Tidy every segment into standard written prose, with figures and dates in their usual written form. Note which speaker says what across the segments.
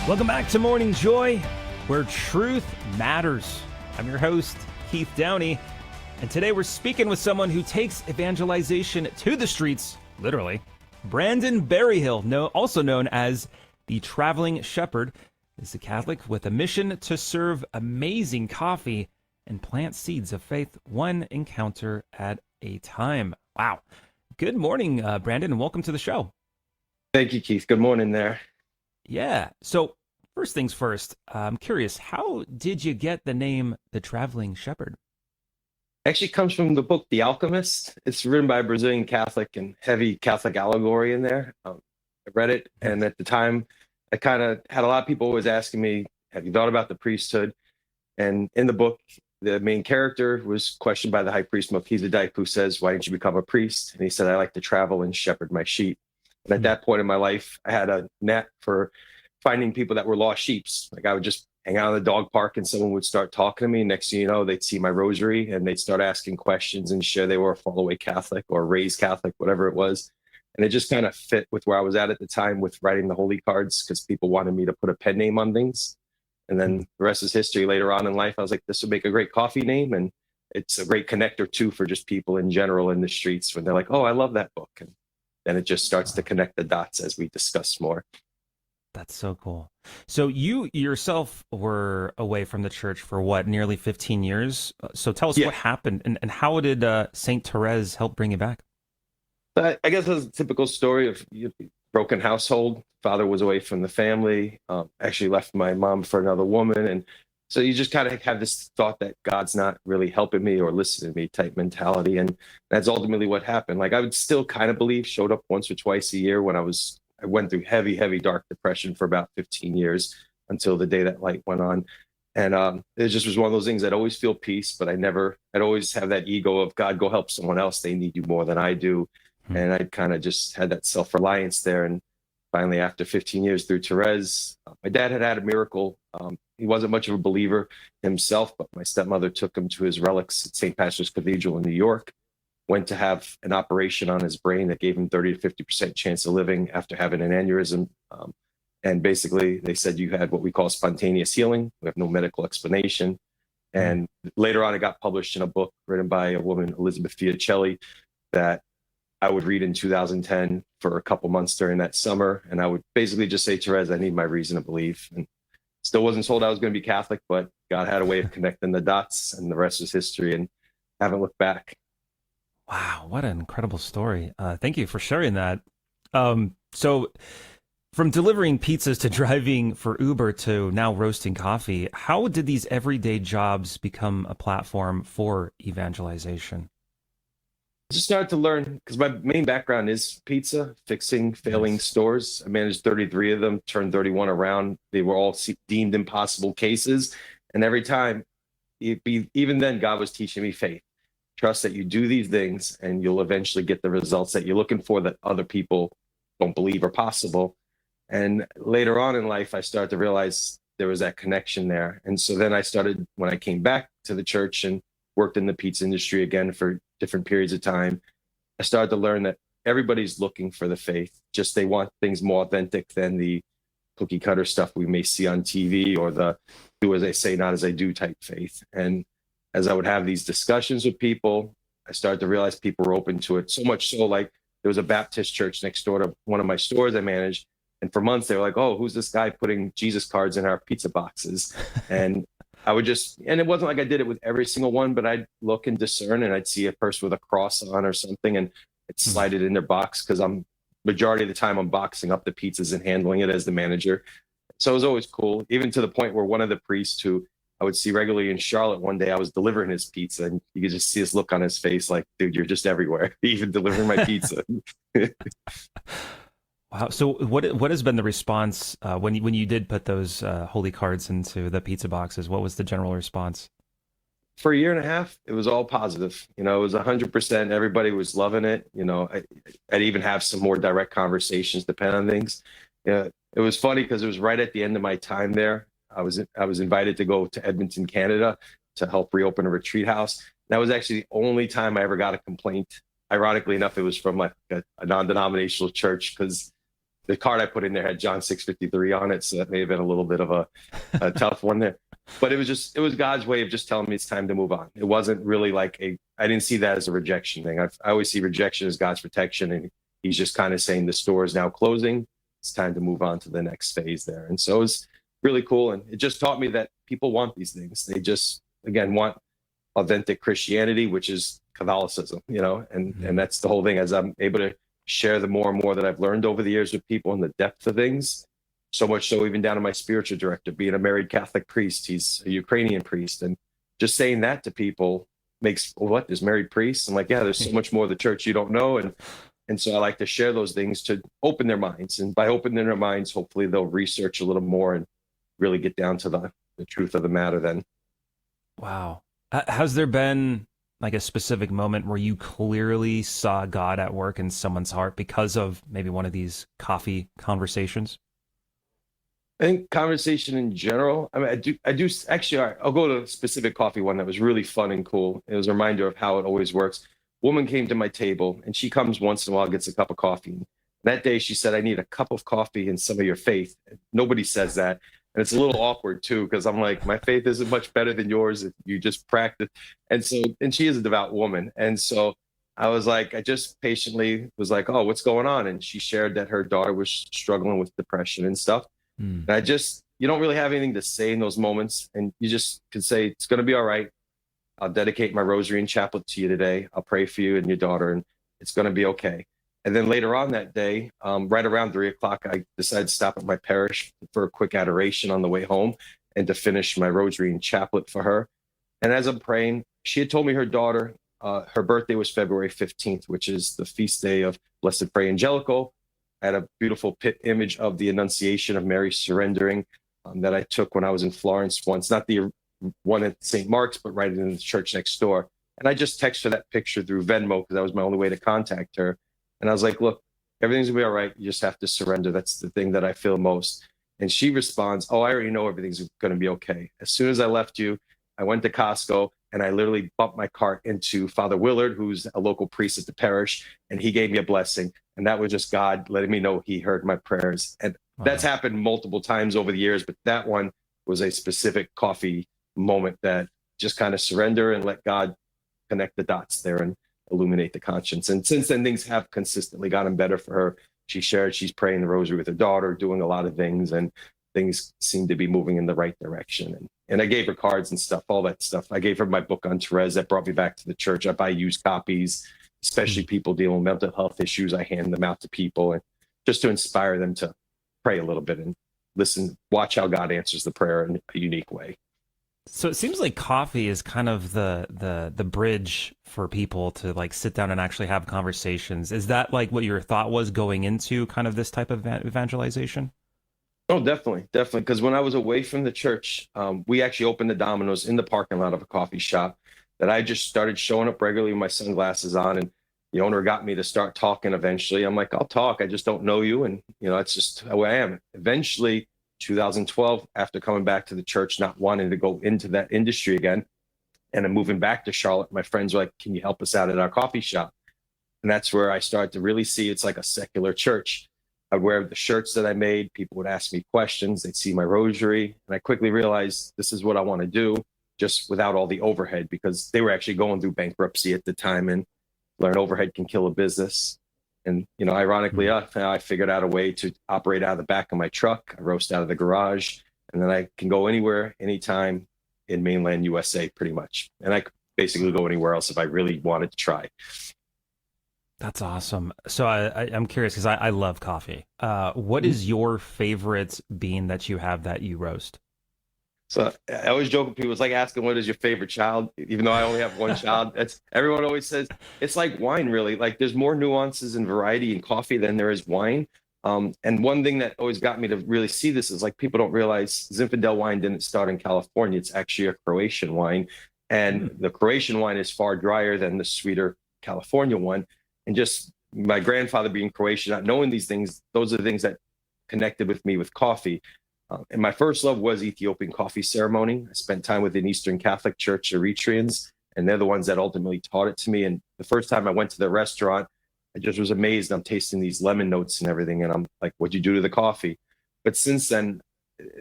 Speaker 1: Welcome back to Morning Joy, where truth matters. I'm your host, Keith Downey, and today we're speaking with someone who takes evangelization to the streets, literally. Brandon Berryhill, also known as the Traveling Shepherd, is a Catholic with a mission to serve amazing coffee and plant seeds of faith, one encounter at a time. Wow. Good morning, Brandon, and welcome to the show.
Speaker 2: Thank you, Keith. Good morning there.
Speaker 1: Yeah. So first things first, I'm curious, how did you get the name The Traveling Shepherd?
Speaker 2: Actually comes from the book The Alchemist. It's written by a Brazilian Catholic and heavy Catholic allegory in there. I read it, and at the time, I kind of had a lot of people always asking me, have you thought about the priesthood? And in the book, the main character was questioned by the high priest Melchizedek, who says, why didn't you become a priest? And he said, I like to travel and shepherd my sheep. And at that point in my life, I had a knack for finding people that were lost sheeps. Like I would just hang out in the dog park and someone would start talking to me. Next thing you know, they'd see my rosary and they'd start asking questions and share they were a fall-away Catholic or raised Catholic, whatever it was. And it just kind of fit with where I was at the time with writing the holy cards because people wanted me to put a pen name on things. And then the rest is history. Later on in life, I was like, this would make a great coffee name. And it's a great connector too for just people in general in the streets when they're like, oh, I love that book. And then it just starts to connect the dots as we discuss more.
Speaker 1: That's so cool. So you yourself were away from the church for what, nearly 15 years? So tell us what happened and how did Saint Thérèse help bring you back?
Speaker 2: I guess it's a typical story of broken household. Father was away from the family, actually left my mom for another woman. And so you just kind of have this thought that God's not really helping me or listening to me type mentality. And that's ultimately what happened. Like I would still kind of believe, showed up once or twice a year when I went through heavy, dark depression for about 15 years until the day that light went on. And it just was one of those things. I'd always feel peace, but I'd always have that ego of God, go help someone else. They need you more than I do. And I kind of just had that self-reliance there. And finally, after 15 years through Thérèse, my dad had a miracle. He wasn't much of a believer himself, but my stepmother took him to his relics at St. Patrick's Cathedral in New York, went to have an operation on his brain that gave him 30 to 50% chance of living after having an aneurysm. And basically, they said you had what we call spontaneous healing. We have no medical explanation. And later on, it got published in a book written by a woman, Elizabeth Fiacelli, that I would read in 2010 for a couple months during that summer. And I would basically just say, Thérèse, I need my reason to believe. And still wasn't told I was going to be Catholic, but God had a way of connecting the dots, and the rest is history, and haven't looked back.
Speaker 1: Wow, what an incredible story. Thank you for sharing that. So from delivering pizzas to driving for Uber to now roasting coffee, how did these everyday jobs become a platform for evangelization?
Speaker 2: Just started to learn because my main background is pizza, fixing failing stores. I managed 33 of them, turned 31 around. They were all deemed impossible cases. And every time, even then, God was teaching me faith. Trust that you do these things and you'll eventually get the results that you're looking for that other people don't believe are possible. And later on in life, I started to realize there was that connection there. And so then I started, when I came back to the church and worked in the pizza industry again for different periods of time, I started to learn that everybody's looking for the faith. Just they want things more authentic than the cookie cutter stuff we may see on TV or the do as I say, not as I do type faith. And as I would have these discussions with people, I started to realize people were open to it. So much so, like there was a Baptist church next door to one of my stores I managed. And for months, they were like, oh, who's this guy putting Jesus cards in our pizza boxes? And I would and it wasn't like I did it with every single one, but I'd look and discern and I'd see a person with a cross on or something and I'd slide it in their box because majority of the time I'm boxing up the pizzas and handling it as the manager. So it was always cool, even to the point where one of the priests who I would see regularly in Charlotte, one day I was delivering his pizza and you could just see his look on his face like, dude, you're just everywhere, even delivering my pizza.
Speaker 1: Wow. So what has been the response when you did put those holy cards into the pizza boxes? What was the general response?
Speaker 2: For a year and a half, it was all positive. It was 100%. Everybody was loving it. I'd even have some more direct conversations depending on things. Yeah, it was funny because it was right at the end of my time there. I was invited to go to Edmonton, Canada, to help reopen a retreat house. That was actually the only time I ever got a complaint. Ironically enough, it was from like a non-denominational church because the card I put in there had John 6:53 on it, so that may have been a little bit of a tough one there. But it was God's way of just telling me it's time to move on. It wasn't really like I didn't see that as a rejection thing. I always see rejection as God's protection, and he's just kind of saying the store is now closing. It's time to move on to the next phase there. And so it's really cool. And it just taught me that people want these things. They just, again, want authentic Christianity, which is Catholicism, and that's the whole thing. As I'm able to share the more and more that I've learned over the years with people and the depth of things, so much so even down to my spiritual director, being a married Catholic priest, he's a Ukrainian priest. And just saying that to people makes, well, what, there's married priests? I'm like, yeah, there's so much more of the church you don't know. And so I like to share those things to open their minds. And by opening their minds, hopefully they'll research a little more and really get down to the truth of the matter then.
Speaker 1: Wow. Has there been like a specific moment where you clearly saw God at work in someone's heart because of maybe one of these coffee conversations?
Speaker 2: I think conversation in general. I mean, I do actually. All right, I'll go to a specific coffee one that was really fun and cool. It was a reminder of how it always works. Woman came to my table, and she comes once in a while, gets a cup of coffee. That day, she said, "I need a cup of coffee and some of your faith." Nobody says that, and it's a little awkward too, because I'm like, my faith isn't much better than yours if you just practice. And she is a devout woman, and so I was like, I just patiently was like, "Oh, what's going on?" And she shared that her daughter was struggling with depression and stuff. And you don't really have anything to say in those moments. And you just can say, it's going to be all right. I'll dedicate my rosary and chaplet to you today. I'll pray for you and your daughter, and it's going to be okay. And then later on that day, right around 3:00, I decided to stop at my parish for a quick adoration on the way home and to finish my rosary and chaplet for her. And as I'm praying, she had told me her daughter, her birthday was February 15th, which is the feast day of Blessed Fray Angelico. I had a beautiful image of the Annunciation of Mary surrendering that I took when I was in Florence once, not the one at St. Mark's, but right in the church next door. And I just texted her that picture through Venmo because that was my only way to contact her. And I was like, look, everything's gonna be all right. You just have to surrender. That's the thing that I feel most. And she responds, oh, I already know everything's gonna be okay. As soon as I left you, I went to Costco and I literally bumped my cart into Father Willard, who's a local priest at the parish, and he gave me a blessing. And that was just God letting me know he heard my prayers. And that's happened multiple times over the years, but that one was a specific coffee moment that just kind of surrender and let God connect the dots there and illuminate the conscience. And since then, things have consistently gotten better for her. She shared she's praying the rosary with her daughter, doing a lot of things, and things seem to be moving in the right direction. And I gave her cards and stuff, all that stuff. I gave her my book on Thérèse that brought me back to the church. I buy used copies, especially people dealing with mental health issues. I hand them out to people and just to inspire them to pray a little bit and listen, watch how God answers the prayer in a unique way.
Speaker 1: So it seems like coffee is kind of the bridge for people to like sit down and actually have conversations. Is that like what your thought was going into kind of this type of evangelization?
Speaker 2: Oh, definitely. Because when I was away from the church, we actually opened the Domino's in the parking lot of a coffee shop that I just started showing up regularly with my sunglasses on. And the owner got me to start talking eventually. I'm like, I'll talk. I just don't know you. And, it's just how I am. Eventually, 2012, after coming back to the church, not wanting to go into that industry again, and I'm moving back to Charlotte, my friends were like, can you help us out at our coffee shop? And that's where I started to really see it's like a secular church. I'd wear the shirts that I made. People would ask me questions. They'd see my rosary. And I quickly realized this is what I want to do, just without all the overhead, because they were actually going through bankruptcy at the time, and learn overhead can kill a business. And, ironically enough, I figured out a way to operate out of the back of my truck. I roast out of the garage, and then I can go anywhere, anytime in mainland USA, pretty much. And I could basically go anywhere else if I really wanted to try.
Speaker 1: That's awesome. So I'm curious because I love coffee. What is your favorite bean that you have that you roast?
Speaker 2: So I always joke with people. It's like asking, what is your favorite child? Even though I only have one child, everyone always says it's like wine, really. Like there's more nuances and variety in coffee than there is wine. And one thing that always got me to really see this is like people don't realize Zinfandel wine didn't start in California. It's actually a Croatian wine. And the Croatian wine is far drier than the sweeter California one. And just my grandfather being Croatian, not knowing these things, those are the things that connected with me with coffee. And my first love was Ethiopian coffee ceremony. I spent time with an Eastern Catholic church, Eritreans, and they're the ones that ultimately taught it to me. And the first time I went to the restaurant I just was amazed. I'm tasting these lemon notes and everything. And I'm like, what'd you do to the coffee? But since then,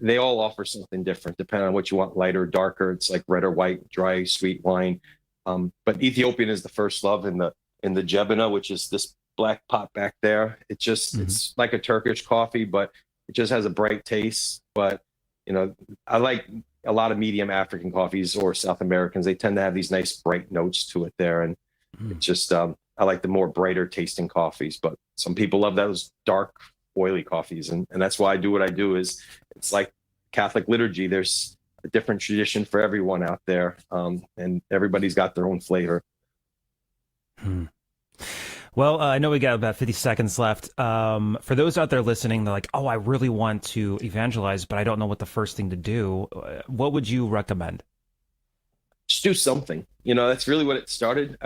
Speaker 2: they all offer something different, depending on what you want, lighter, darker. It's like red or white, dry, sweet wine. But Ethiopian is the first love in the Jebena, which is this black pot back there. It's like a Turkish coffee, but it just has a bright taste. But I like a lot of medium African coffees or South Americans. They tend to have these nice bright notes to it there, and it's just I like the more brighter tasting coffees. But some people love those dark, oily coffees, and that's why I do what I do. Is it's like Catholic liturgy. There's a different tradition for everyone out there, and everybody's got their own flavor.
Speaker 1: Well, I know we got about 50 seconds left. For those out there listening, they're like, oh, I really want to evangelize, but I don't know what the first thing to do. What would you recommend?
Speaker 2: Just do something. That's really what it started.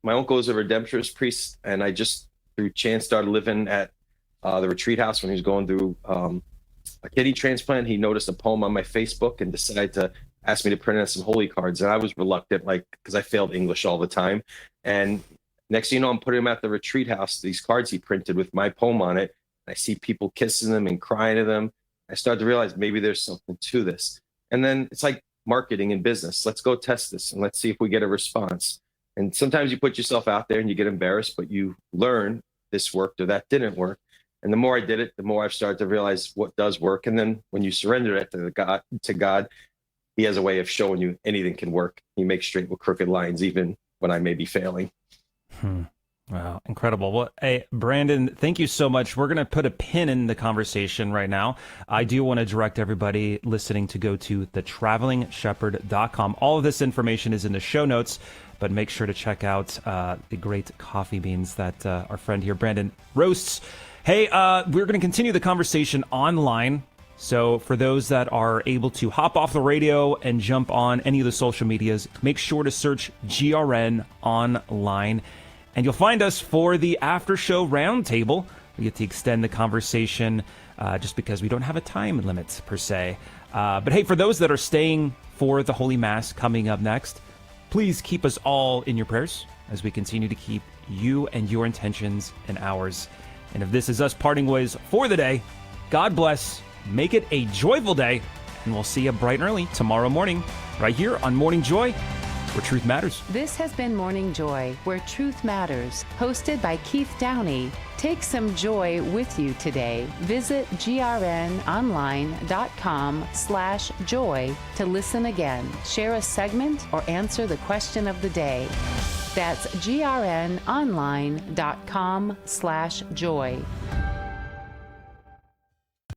Speaker 2: My uncle was a Redemptorist priest, and I just through chance started living at the retreat house when he was going through a kidney transplant. He noticed a poem on my Facebook and decided to ask me to print out some holy cards. And I was reluctant, because I failed English all the time. And next thing you know, I'm putting them at the retreat house, these cards he printed with my poem on it. I see people kissing them and crying to them. I started to realize maybe there's something to this. And then it's like marketing and business. Let's go test this and let's see if we get a response. And sometimes you put yourself out there and you get embarrassed, but you learn this worked or that didn't work. And the more I did it, the more I've started to realize what does work. And then when you surrender it to God, he has a way of showing you anything can work. He makes straight with crooked lines, even when I may be failing.
Speaker 1: Wow, incredible. Well, hey, Brandon, thank you so much. We're going to put a pin in the conversation right now. I do want to direct everybody listening to go to thetraveling-shepherd.com. All of this information is in the show notes, but make sure to check out the great coffee beans that our friend here, Brandon, roasts. Hey, we're going to continue the conversation online. So for those that are able to hop off the radio and jump on any of the social medias, make sure to search GRN online. And you'll find us for the after show roundtable. We get to extend the conversation just because we don't have a time limit per se. But hey, for those that are staying for the Holy Mass coming up next, please keep us all in your prayers as we continue to keep you and your intentions and ours. And if this is us parting ways for the day, God bless, make it a joyful day, and we'll see you bright and early tomorrow morning right here on Morning Joy, where truth matters.
Speaker 3: This has been Morning Joy, where truth matters, hosted by Keith Downey. Take some joy with you today. Visit grnonline.com/joy to listen again, share a segment, or answer the question of the day. That's grnonline.com/joy.